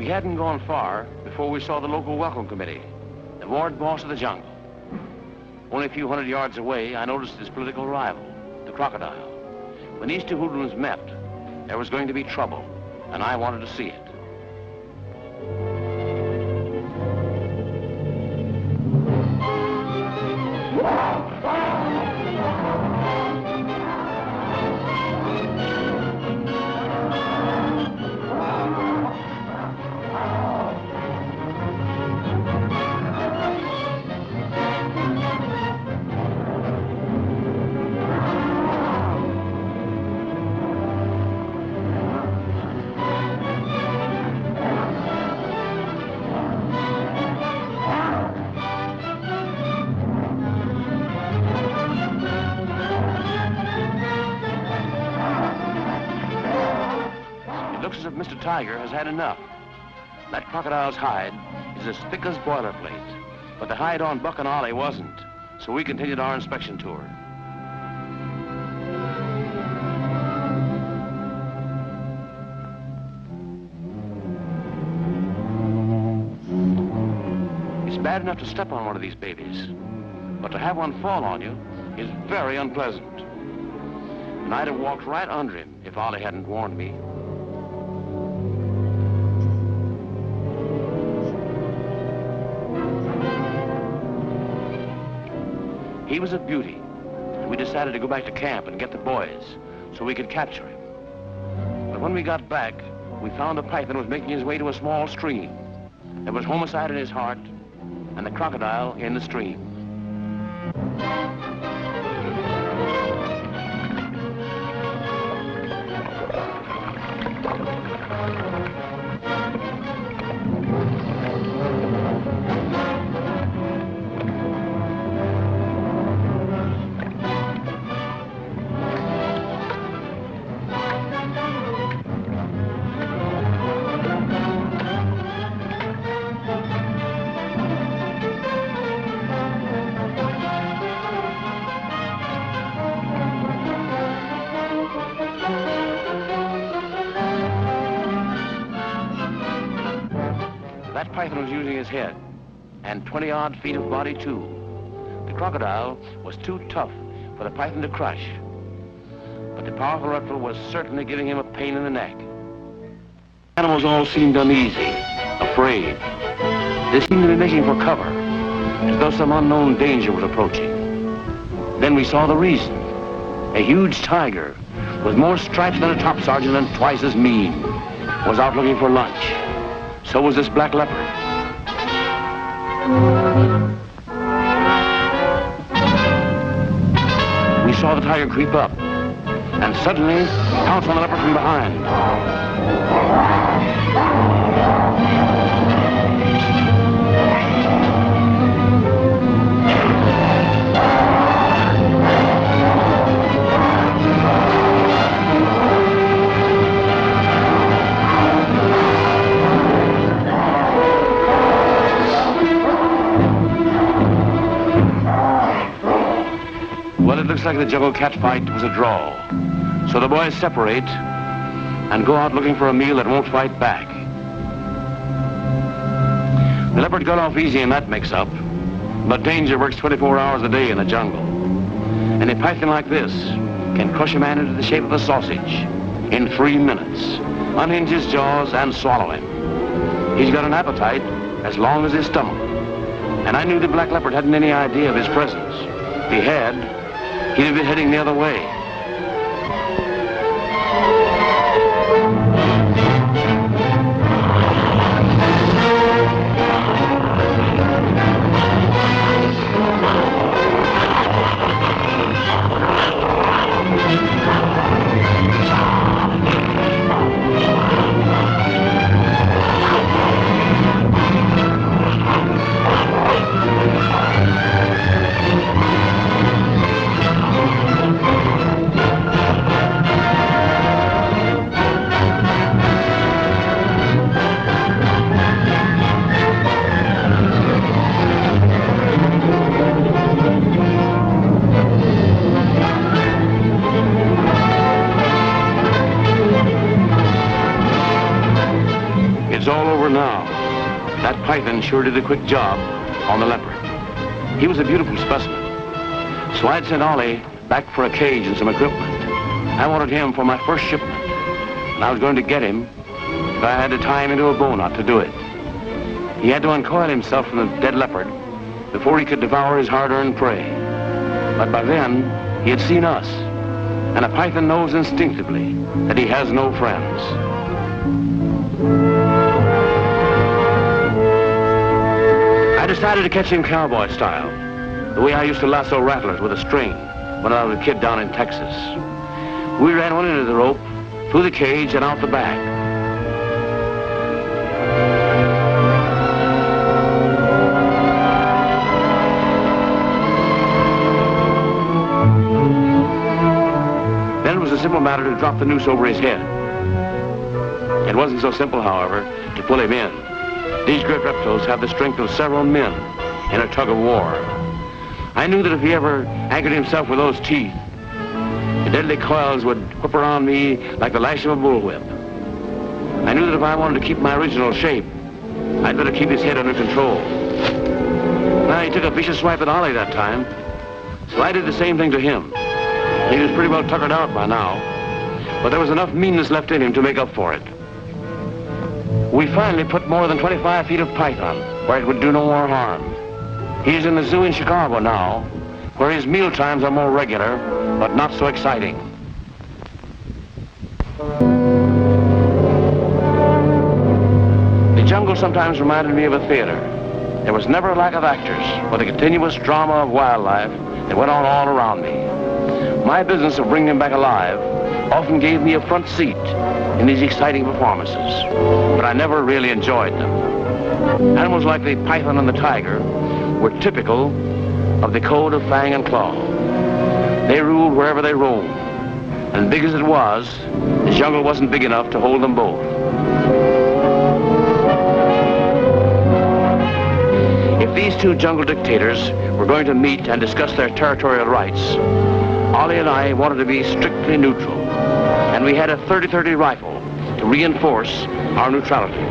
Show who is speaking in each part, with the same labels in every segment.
Speaker 1: We hadn't gone far before we saw the local welcome committee, the ward boss of the jungle. Only a few hundred yards away, I noticed his political rival, the crocodile. When these two hoodlums met, there was going to be trouble, and I wanted to see it. As if Mr. Tiger has had enough. That crocodile's hide is as thick as boilerplate, but the hide on Buck and Ollie wasn't, so we continued our inspection tour. It's bad enough to step on one of these babies, but to have one fall on you is very unpleasant. And I'd have walked right under him if Ollie hadn't warned me. He was a beauty, and we decided to go back to camp and get the boys so we could capture him. But when we got back, we found the python was making his way to a small stream. There was homicide in his heart, and the crocodile in the stream. That python was using his head, and 20-odd feet of body, too. The crocodile was too tough for the python to crush, but the powerful reptile was certainly giving him a pain in the neck. Animals all seemed uneasy, afraid. They seemed to be making for cover, as though some unknown danger was approaching. Then we saw the reason. A huge tiger, with more stripes than a top sergeant and twice as mean, was out looking for lunch. So was this black leopard. We saw the tiger creep up, and suddenly pounce on the leopard from behind. Well, it looks like the jungle cat fight was a draw. So the boys separate and go out looking for a meal that won't fight back. The leopard got off easy in that mix-up, but danger works 24 hours a day in the jungle. And a python like this can crush a man into the shape of a sausage in 3 minutes, unhinge his jaws and swallow him. He's got an appetite as long as his stomach. And I knew the black leopard hadn't any idea of his presence. If he had, he'd have been heading the other way. over now. That python sure did a quick job on the leopard. He was a beautiful specimen. So I'd sent Ollie back for a cage and some equipment. I wanted him for my first shipment, and I was going to get him if I had to tie him into a bow knot to do it. He had to uncoil himself from the dead leopard before he could devour his hard-earned prey. But by then, he had seen us, and a python knows instinctively that he has no friends. I decided to catch him cowboy style, the way I used to lasso rattlers with a string when I was a kid down in Texas. We ran one end of the rope, through the cage, and out the back. Then it was a simple matter to drop the noose over his head. It wasn't so simple, however, to pull him in. These great reptiles have the strength of several men in a tug of war. I knew that if he ever anchored himself with those teeth, the deadly coils would whip around me like the lash of a bullwhip. I knew that if I wanted to keep my original shape, I'd better keep his head under control. Now, he took a vicious swipe at Ollie that time, so I did the same thing to him. He was pretty well tuckered out by now, but there was enough meanness left in him to make up for it. We finally put more than 25 feet of python where it would do no more harm. He's in the zoo in Chicago now, where his meal times are more regular, but not so exciting. The jungle sometimes reminded me of a theater. There was never a lack of actors, but a continuous drama of wildlife that went on all around me. My business of bringing them back alive often gave me a front seat in these exciting performances, but I never really enjoyed them. Animals like the python and the tiger were typical of the code of fang and claw. They ruled wherever they roamed, and big as it was, the jungle wasn't big enough to hold them both. If these two jungle dictators were going to meet and discuss their territorial rights, Ollie and I wanted to be strictly neutral, and we had a 30-30 rifle to reinforce our neutrality.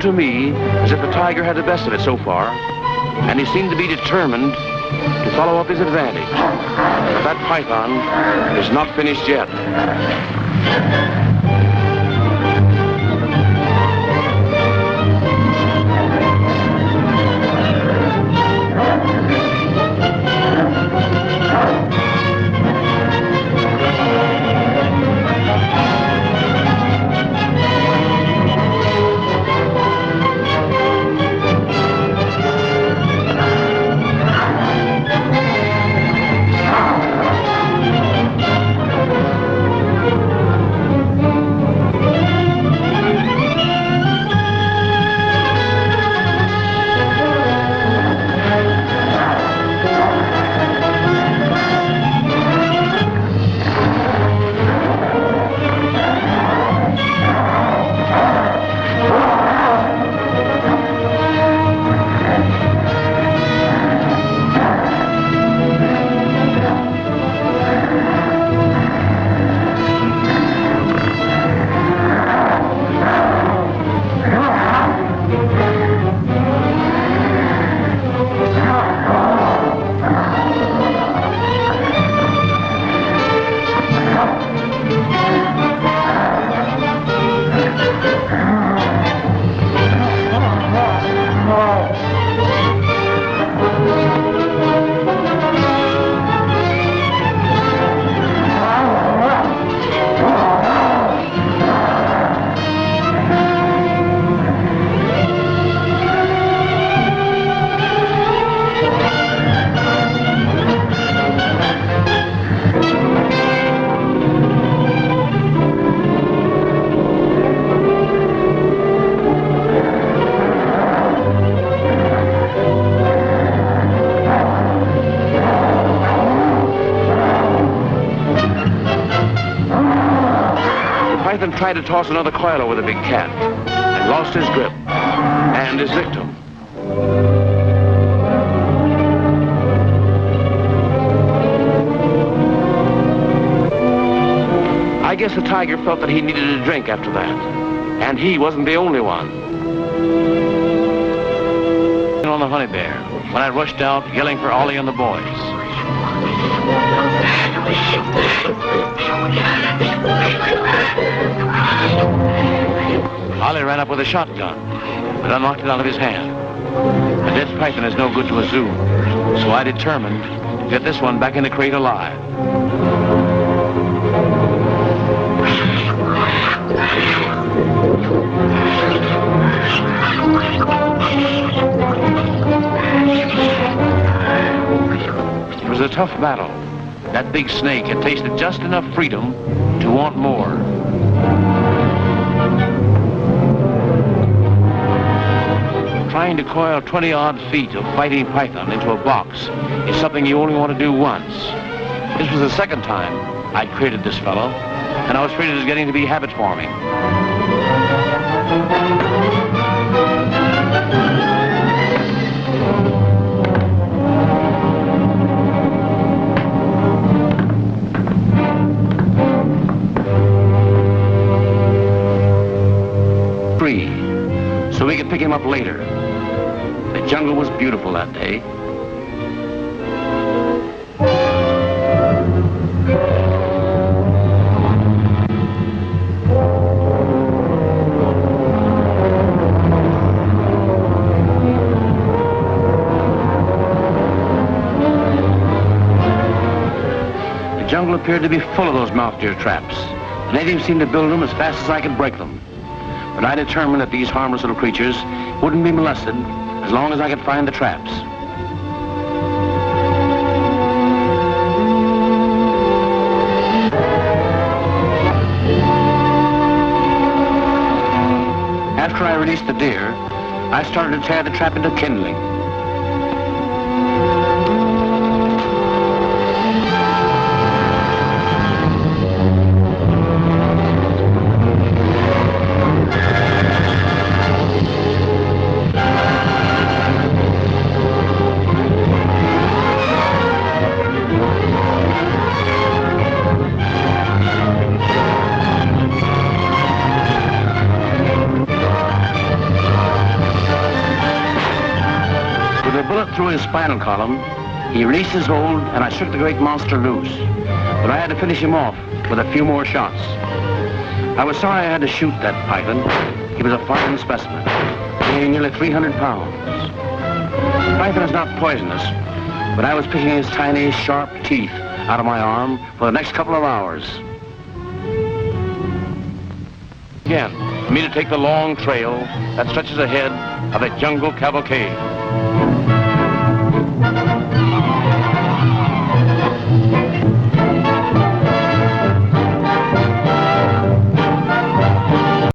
Speaker 1: To me, as if the tiger had the best of it so far, and he seemed to be determined to follow up his advantage. But that python is not finished yet. python tried to toss another coil over the big cat and lost his grip and his victim. I guess the tiger felt that he needed a drink after that, and he wasn't the only one. On the honey bear, when I rushed out yelling for Ollie and the boys. Ollie ran up with a shotgun, but I knocked it out of his hand. A dead python is no good to a zoo, so I determined to get this one back in the crate alive. It was a tough battle. That big snake had tasted just enough freedom to want more. Trying to coil 20-odd feet of fighting python into a box is something you only want to do once. This was the second time I'd created this fellow, and I was afraid it was getting to be habit-forming. 3, so we could pick him up later. The jungle was beautiful that day. The jungle appeared to be full of those mouth deer traps. The natives seemed to build them as fast as I could break them. But I determined that these harmless little creatures wouldn't be molested as long as I could find the traps. After I released the deer, I started to tear the trap into kindling. Through his spinal column, he released his hold and I shook the great monster loose. But I had to finish him off with a few more shots. I was sorry I had to shoot that python. He was a fine specimen, weighing nearly 300 pounds. The python is not poisonous, but I was picking his tiny, sharp teeth out of my arm for the next couple of hours. Again, for me to take the long trail that stretches ahead of a jungle cavalcade.